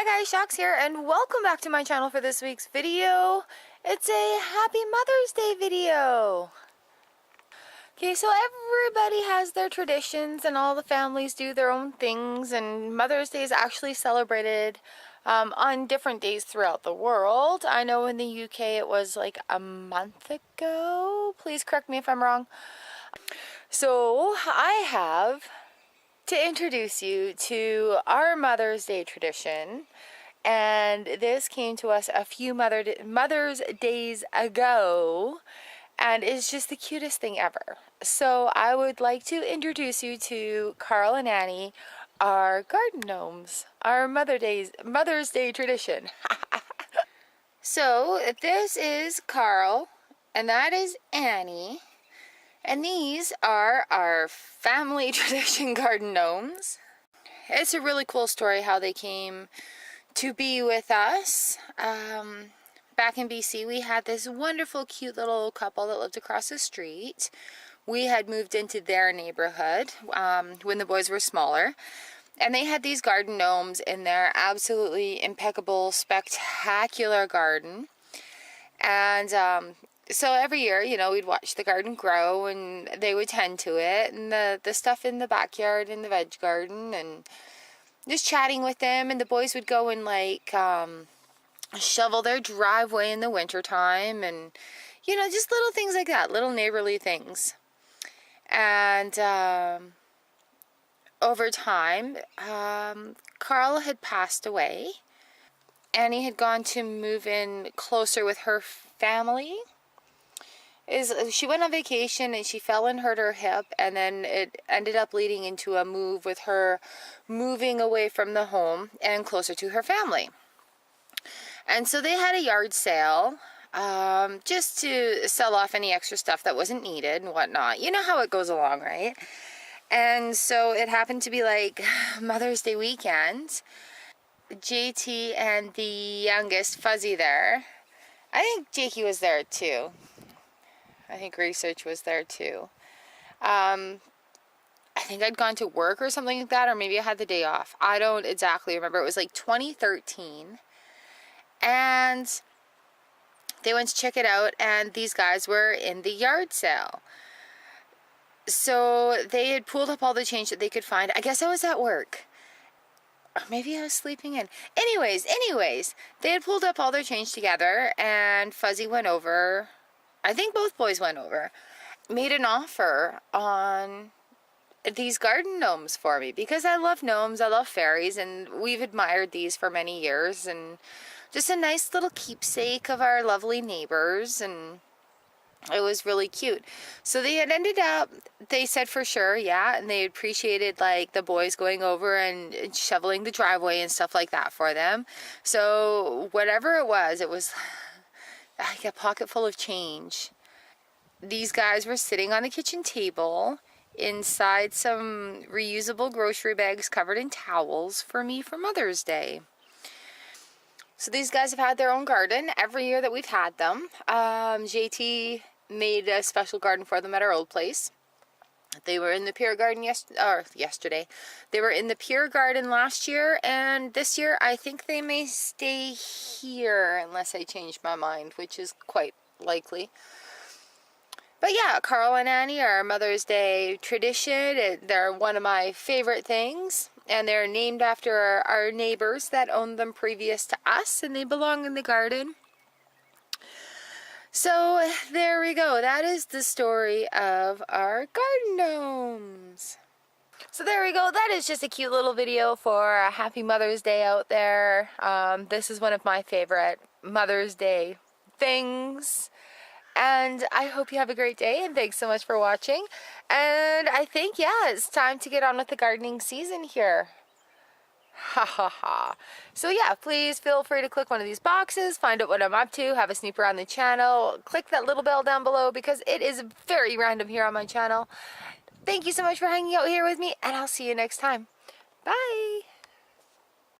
Hi guys, Chox here, and welcome back to my channel for this week's video. It's a Happy Mother's Day video. Okay, so everybody has their traditions and all the families do their own things, and Mother's Day is actually celebrated on different days throughout the world. I know in the UK it was like a month ago. Please correct me if I'm wrong. So I have to introduce you to our Mother's Day tradition, and this came to us a few Mother's Days ago, and it's just the cutest thing ever. So I would like to introduce you to Carl and Annie, our garden gnomes, our Mother's Day tradition. So this is Carl, and that is Annie. And these are our family tradition garden gnomes. It's a really cool story how they came to be with us. Back in BC, we had this wonderful, cute little couple that lived across the street. We had moved into their neighborhood when the boys were smaller. And they had these garden gnomes in their absolutely impeccable, spectacular garden. And so every year, you know, we'd watch the garden grow and they would tend to it, and the stuff in the backyard in the veg garden, and just chatting with them. And the boys would go and like shovel their driveway in the wintertime, and you know, just little things like that, little neighborly things. And over time, Carl had passed away. Annie had gone to move in closer with her family. She went on vacation and she fell and hurt her hip, and then it ended up leading into a move with her moving away from the home and closer to her family. And so they had a yard sale just to sell off any extra stuff that wasn't needed and whatnot. You know how it goes along, right? And so it happened to be like Mother's Day weekend. JT and the youngest Fuzzy there. I think Jakey was there too. I think Research was there too. I think I'd gone to work or something like that, or maybe I had the day off. I don't exactly remember. It was like 2013. And they went to check it out, and these guys were in the yard sale. So they had pulled up all the change that they could find. I guess I was at work. Or maybe I was sleeping in. Anyways, they had pulled up all their change together, and Fuzzy went over. I think both boys went over, made an offer on these garden gnomes for me, because I love gnomes, I love fairies, and we've admired these for many years, and just a nice little keepsake of our lovely neighbors, and it was really cute. So they had ended up, they said for sure, yeah, and they appreciated like the boys going over and shoveling the driveway and stuff like that for them. So whatever it was like a pocket full of change. These guys were sitting on the kitchen table inside some reusable grocery bags covered in towels for me for Mother's Day. So these guys have had their own garden every year that we've had them. JT made a special garden for them at our old place. They were in the Pier Garden yesterday. They were in the Pier Garden last year, and this year I think they may stay here unless I change my mind, which is quite likely. But yeah, Carl and Annie are Mother's Day tradition. They're one of my favorite things, and they're named after our neighbors that owned them previous to us, and they belong in the garden. So there we go. That is the story of our garden gnomes. So there we go. That is just a cute little video for a happy Mother's Day out there. This is one of my favorite Mother's Day things. And I hope you have a great day, and thanks so much for watching. And I think, yeah, it's time to get on with the gardening season here. Ha ha ha. So yeah, please feel free to click one of these boxes, find out what I'm up to, have a snoop around the channel, click that little bell down below because it is very random here on my channel. Thank you so much for hanging out here with me, and I'll see you next time. Bye!